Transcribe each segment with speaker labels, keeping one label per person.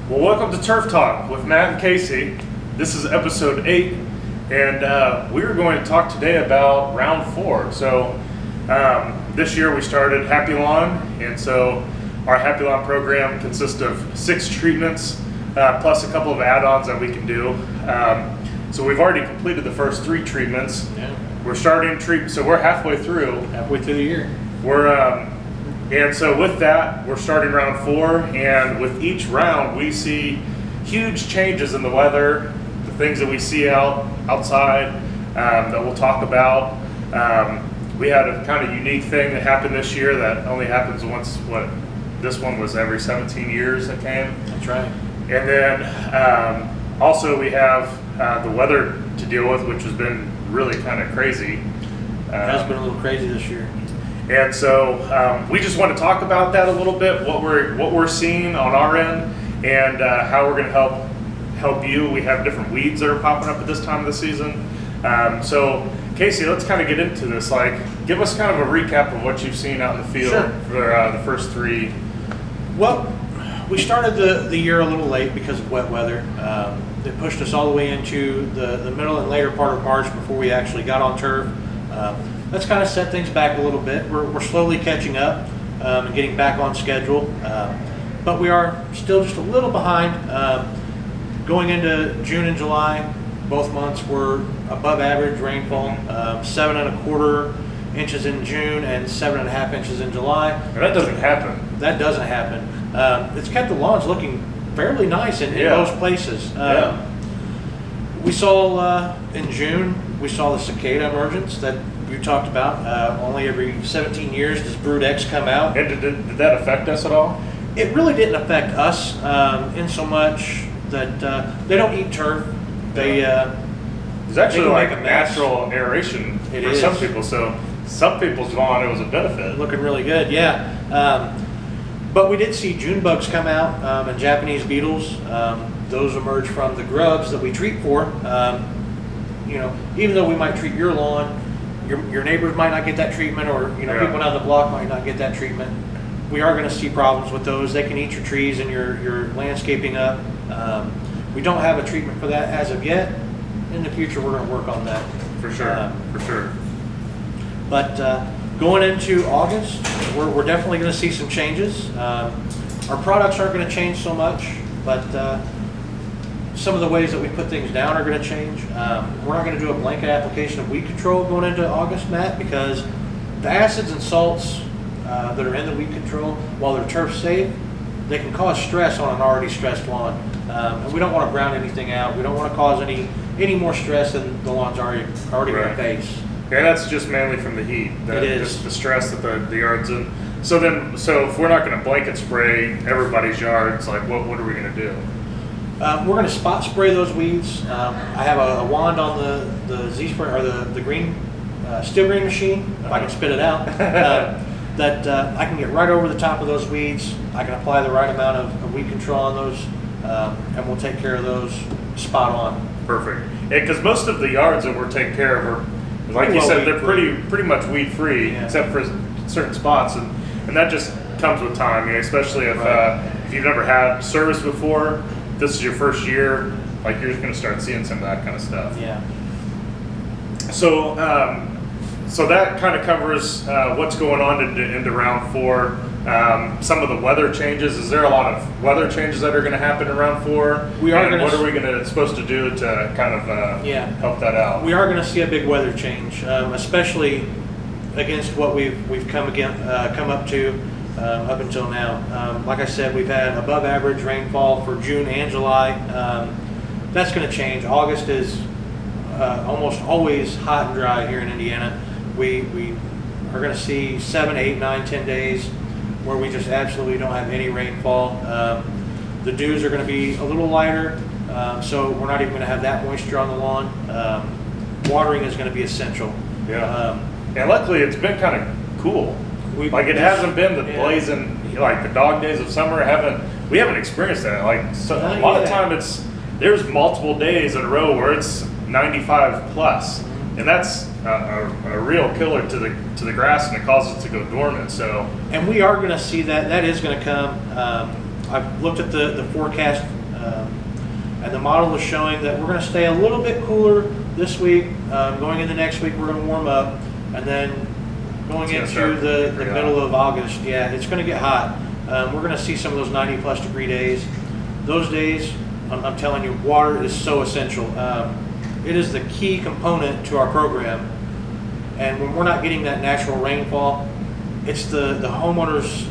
Speaker 1: Well, welcome to Turf Talk with Matt and Casey. This is episode 8, and we're going to talk today about round 4. So this year we started Happy Lawn, and so our Happy Lawn program consists of 6 treatments plus a couple of add-ons that we can do. So we've already completed the first 3 treatments.
Speaker 2: Yeah.
Speaker 1: We're starting treatment, so we're halfway through.
Speaker 2: Halfway through the year.
Speaker 1: And so with that, we're starting round 4, and with each round, we see huge changes in the weather, the things that we see outside that we'll talk about. We had a kind of unique thing that happened this year that only happens once. This one was every 17 years that came.
Speaker 2: That's right.
Speaker 1: And then also we have the weather to deal with, which has been really kind of crazy.
Speaker 2: It has been a little crazy this year.
Speaker 1: And so we just want to talk about that a little bit, what we're seeing on our end, and how we're going to help you. We have different weeds that are popping up at this time of the season. So Casey, let's kind of get into this. Give us kind of a recap of what you've seen out in the field for the first 3.
Speaker 2: Well, we started the year a little late because of wet weather. It pushed us all the way into the middle and later part of March before we actually got on turf. That's kind of set things back a little bit. We're slowly catching up and getting back on schedule, but we are still just a little behind. Going into June and July, both months were above average rainfall, 7¼ inches in June and 7½ inches in July.
Speaker 1: And that doesn't happen.
Speaker 2: That doesn't happen. It's kept the lawns looking fairly nice in most places. We saw in June, we saw the cicada emergence that you talked about. Only every 17 years does Brood X come out.
Speaker 1: And did that affect us at all?
Speaker 2: It really didn't affect us in so much that they don't eat turf.
Speaker 1: It's actually like a natural aeration for some people. So some people's lawn, it was a benefit.
Speaker 2: Looking really good, yeah. But we did see June bugs come out and Japanese beetles. Those emerge from the grubs that we treat for. Even though we might treat your lawn, your neighbors might not get that treatment, or people down the block might not get that treatment. We are going to see problems with those. They can eat your trees and your landscaping up. We don't have a treatment for that as of yet. In the future, we're going to work on that.
Speaker 1: For sure, for sure.
Speaker 2: But going into August, we're definitely going to see some changes. Our products aren't going to change so much, but some of the ways that we put things down are going to change. We're not going to do a blanket application of weed control going into August, Matt, because the acids and salts that are in the weed control, while they're turf safe, they can cause stress on an already stressed lawn. And we don't want to brown anything out. We don't want to cause any more stress than the lawn's already going to face.
Speaker 1: Yeah, that's just mainly from the heat.
Speaker 2: It is.
Speaker 1: Just the stress that the yard's in. So if we're not going to blanket spray everybody's yards, what are we going to do?
Speaker 2: We're going to spot spray those weeds. I have a wand on the Z spray, or the green steel green machine, if I can spit it out, that I can get right over the top of those weeds. I can apply the right amount of weed control on those, and we'll take care of those spot on.
Speaker 1: Perfect. Yeah, because most of the yards that we're taking care of are, like you said, they're pretty much weed free, except for certain spots, and that just comes with time. Especially if you've never had service before. This is your first year, you're just going to start seeing some of that kind of stuff.
Speaker 2: Yeah.
Speaker 1: So, so that kind of covers what's going on into round 4. Some of the weather changes. Is there a lot of weather changes that are going to happen in round 4?
Speaker 2: What are
Speaker 1: we supposed to do to kind of help that out?
Speaker 2: We are going to see a big weather change, especially against what we've come up to. Up until now. Like I said, we've had above average rainfall for June and July. That's going to change. August is almost always hot and dry here in Indiana. We are going to see 7, 8, 9, 10 days where we just absolutely don't have any rainfall. The dews are going to be a little lighter, so we're not even going to have that moisture on the lawn. Watering is going to be essential.
Speaker 1: Yeah. And luckily it's been kind of cool. It hasn't been the blazing, the dog days of summer. We haven't experienced that. A lot of time there's multiple days in a row where it's 95 plus, and that's a real killer to the grass, and it causes it to go dormant. So,
Speaker 2: and we are going to see that. That is going to come. I've looked at the forecast And the model is showing that we're going to stay a little bit cooler this week. Going into next week, we're going to warm up, and then going into the middle of August, yeah, it's going to get hot. We're going to see some of those 90+ degree days. Those days, I'm telling you, water is so essential. It is the key component to our program. And when we're not getting that natural rainfall, it's the homeowner's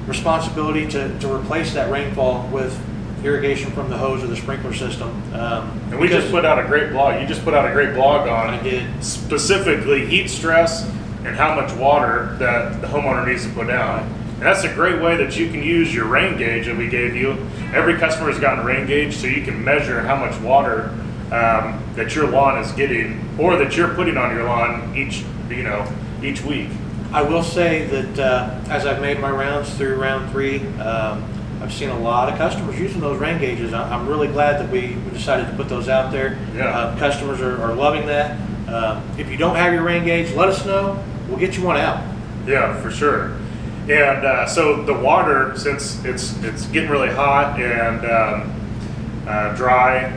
Speaker 2: responsibility to replace that rainfall with irrigation from the hose or the sprinkler system.
Speaker 1: And we just put out a great blog. You just put out a great blog on specifically heat stress and how much water that the homeowner needs to put down. And that's a great way that you can use your rain gauge that we gave you. Every customer has gotten a rain gauge, so you can measure how much water that your lawn is getting, or that you're putting on your lawn each week.
Speaker 2: I will say that as I've made my rounds through round 3, I've seen a lot of customers using those rain gauges. I'm really glad that we decided to put those out there.
Speaker 1: Yeah.
Speaker 2: Customers are loving that. If you don't have your rain gauge, let us know. We'll get you one out.
Speaker 1: Yeah, for sure. And so the water, since it's getting really hot and dry,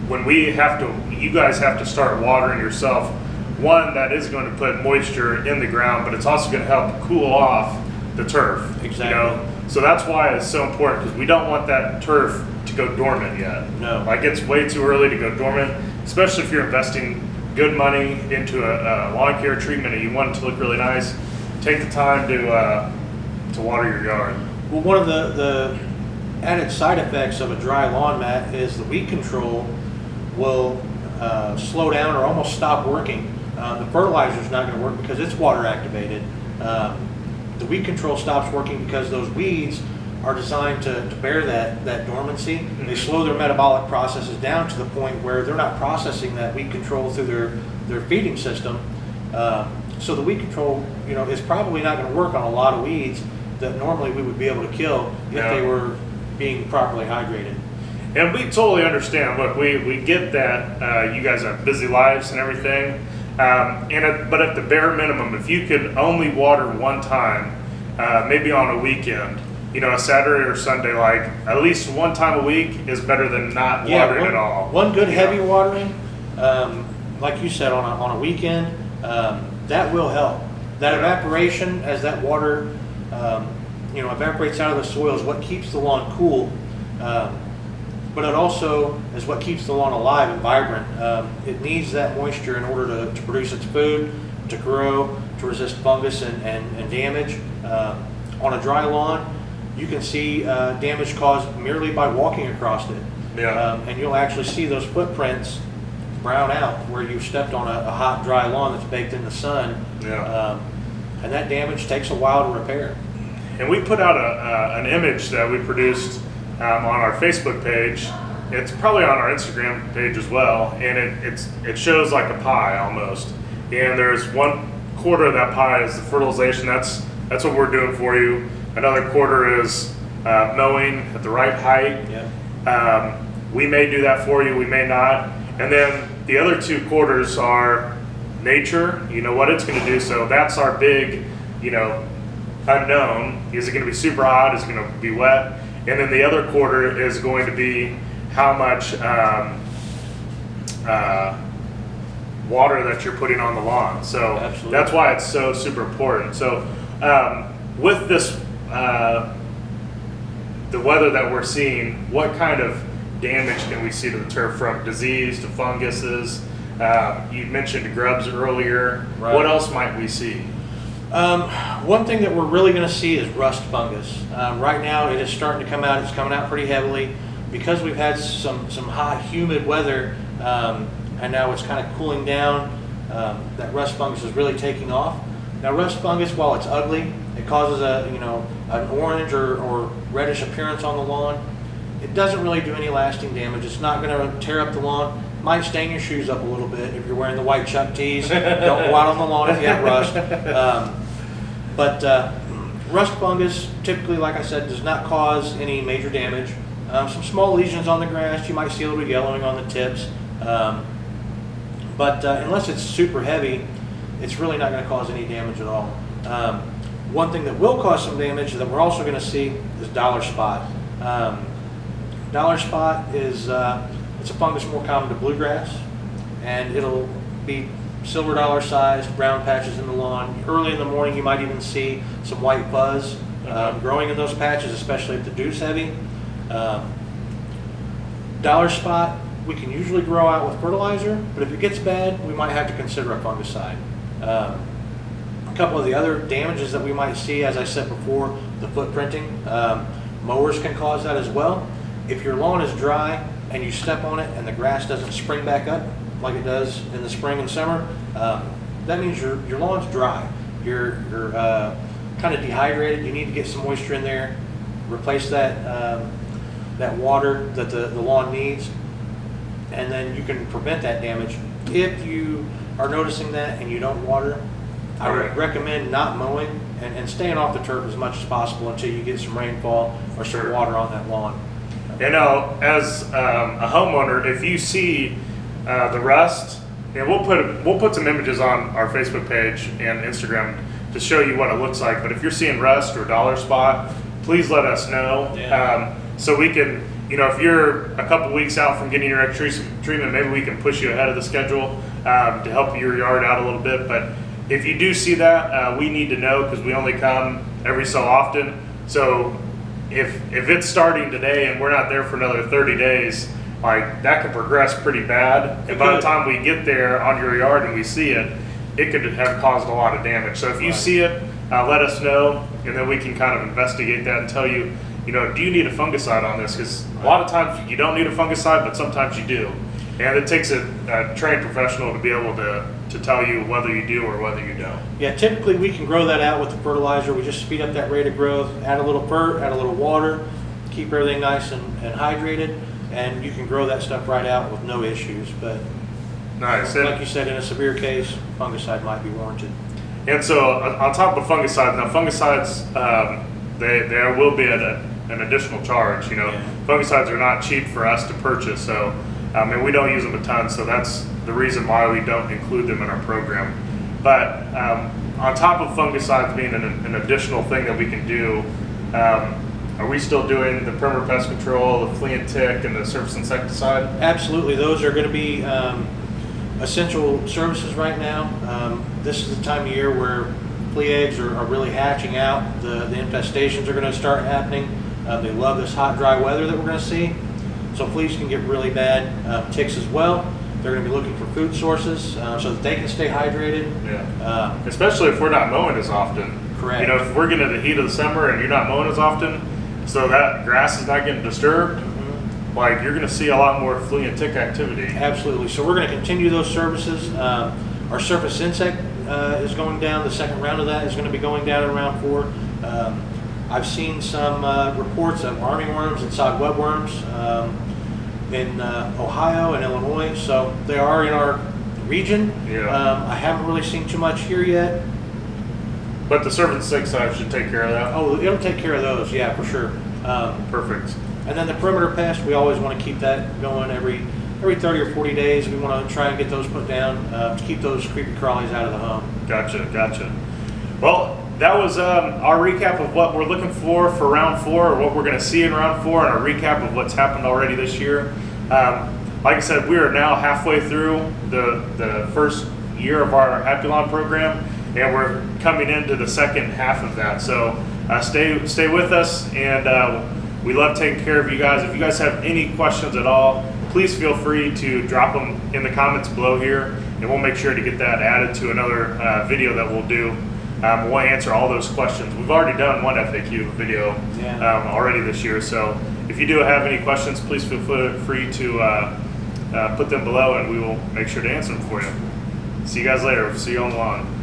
Speaker 1: when you guys have to start watering yourself. One, that is going to put moisture in the ground, but it's also going to help cool off the turf.
Speaker 2: Exactly.
Speaker 1: So that's why it's so important, because we don't want that turf to go dormant yet.
Speaker 2: No.
Speaker 1: Like, it's way too early to go dormant, especially if you're investing good money into a lawn care treatment and you want it to look really nice. Take the time to water your yard.
Speaker 2: Well, one of the added side effects of a dry lawn mat is the weed control will slow down or almost stop working. The fertilizer is not going to work because it's water activated. The weed control stops working because those weeds are designed to bear that dormancy. Mm-hmm. They slow their metabolic processes down to the point where they're not processing that weed control through their feeding system. So the weed control, is probably not going to work on a lot of weeds that normally we would be able to kill if they were being properly hydrated.
Speaker 1: And we totally understand. Look, we get that you guys have busy lives and everything. But at the bare minimum, if you could only water one time, maybe on a weekend, a Saturday or Sunday, like at least one time a week is better than not watering at all.
Speaker 2: One good heavy watering, like you said, on a weekend, that will help. That evaporation, as that water, evaporates out of the soil, is what keeps the lawn cool. But it also is what keeps the lawn alive and vibrant. It needs that moisture in order to produce its food, to grow, to resist fungus and damage. On a dry lawn, you can see damage caused merely by walking across it.
Speaker 1: Yeah.
Speaker 2: And you'll actually see those footprints brown out where you've stepped on a hot, dry lawn that's baked in the sun.
Speaker 1: Yeah.
Speaker 2: And that damage takes a while to repair.
Speaker 1: And we put out an image that we produced on our Facebook page. It's probably on our Instagram page as well, and it shows like a pie almost. And there's 1/4 of that pie is the fertilization. That's what we're doing for you. Another 1/4 is mowing at the right height.
Speaker 2: Yeah.
Speaker 1: We may do that for you, we may not. And then the other 2/4 are nature. What it's going to do. So that's our big, unknown. Is it going to be super hot? Is it going to be wet? And then the other 1/4 is going to be how much water that you're putting on the lawn. So
Speaker 2: Absolutely.
Speaker 1: That's why it's so super important. So with this, the weather that we're seeing, what kind of damage can we see to the turf, from disease to funguses? You mentioned grubs earlier.
Speaker 2: Right.
Speaker 1: What else might we see?
Speaker 2: One thing that we're really going to see is rust fungus. Right now it is starting to come out. It's coming out pretty heavily because we've had some hot, humid weather, and now it's kind of cooling down. That rust fungus is really taking off. Now, rust fungus, while it's ugly, it causes an orange or reddish appearance on the lawn. It doesn't really do any lasting damage. It's not going to tear up the lawn. Might stain your shoes up a little bit if you're wearing the white Chuck tees. Don't go out on the lawn if you have rust. But rust fungus, typically, like I said, does not cause any major damage. Some small lesions on the grass. You might see a little yellowing on the tips. But unless it's super heavy, it's really not going to cause any damage at all. One thing that will cause some damage that we're also going to see is dollar spot. Dollar spot is it's a fungus more common to bluegrass, and it'll be silver dollar sized, brown patches in the lawn. Early in the morning, you might even see some white fuzz growing in those patches, especially if the dew's heavy. Dollar spot, we can usually grow out with fertilizer, but if it gets bad, we might have to consider a fungicide. A couple of the other damages that we might see, as I said before, the footprinting. Mowers can cause that as well. If your lawn is dry and you step on it and the grass doesn't spring back up like it does in the spring and summer, that means your lawn's dry. You're kind of dehydrated. You need to get some moisture in there, replace that that water that the lawn needs, and then you can prevent that damage. If you are noticing that and you don't water, I would recommend not mowing and staying off the turf as much as possible until you get some rainfall or some water on that lawn.
Speaker 1: You know, as a homeowner, if you see the rust, and we'll put some images on our Facebook page and Instagram to show you what it looks like. But if you're seeing rust or dollar spot, please let us know. So we can, you know, if you're a couple weeks out from getting your treatment, maybe we can push you ahead of the schedule to help your yard out a little bit. But if you do see that, we need to know, because we only come every so often. So if it's starting today and we're not there for another 30 days, like, that could progress pretty bad. And by the time we get there on your yard and we see it, it could have caused a lot of damage. So if you see it, let us know, and then we can kind of investigate that and tell you, you know, do you need a fungicide on this? Because a lot of times you don't need a fungicide, but sometimes you do. And it takes a trained professional to be able to tell you whether you do or whether you don't.
Speaker 2: Yeah, typically we can grow that out with the fertilizer. We just speed up that rate of growth, add a little fert, add a little water, keep everything nice and hydrated, and you can grow that stuff right out with no issues. But
Speaker 1: nice.
Speaker 2: Like you said, in a severe case, fungicide might be warranted.
Speaker 1: And so on top of fungicides, now fungicides, there will be an additional charge. You know, fungicides are not cheap for us to purchase, so and we don't use them a ton, so that's the reason why we don't include them in our program. But on top of fungicides being an additional thing that we can do, are we still doing the perimeter pest control, the flea and tick, and the surface insecticide? Absolutely.
Speaker 2: Those are going to be essential services right now. This is the time of year where flea eggs are really hatching out. The infestations are going to start happening. They love this hot, dry weather that we're going to see. So fleas can get really bad, ticks as well. They're going to be looking for food sources so that they can stay hydrated.
Speaker 1: Yeah. Especially if we're not mowing as often.
Speaker 2: Correct.
Speaker 1: You know, if we're getting the heat of the summer and you're not mowing as often, so that grass is not getting disturbed, like, you're going to see a lot more flea and tick activity.
Speaker 2: Absolutely. So we're going to continue those services. Our surface insect is going down. The second round of that is going to be going down in round 4. I've seen some reports of armyworms and sod webworms in Ohio and Illinois, so they are in our region. I haven't really seen too much here yet.
Speaker 1: But the surface insecticide should take care of that?
Speaker 2: Oh, it'll take care of those, yeah, for sure.
Speaker 1: Perfect.
Speaker 2: And then the perimeter pest, we always want to keep that going every 30 or 40 days. We want to try and get those put down to keep those creepy crawlies out of the home.
Speaker 1: Gotcha. Well, that was our recap of what we're looking for round 4, or what we're going to see in round 4, and a recap of what's happened already this year. Like I said, we are now halfway through the first year of our Happy Lawn program, and we're coming into the second half of that. So stay with us, and we love taking care of you guys. If you guys have any questions at all, please feel free to drop them in the comments below here, and we'll make sure to get that added to another video that we'll do. We'll answer all those questions. We've already done one FAQ video already this year, so if you do have any questions, please feel free to put them below, and we will make sure to answer them for you. See you guys later. See you on the lawn.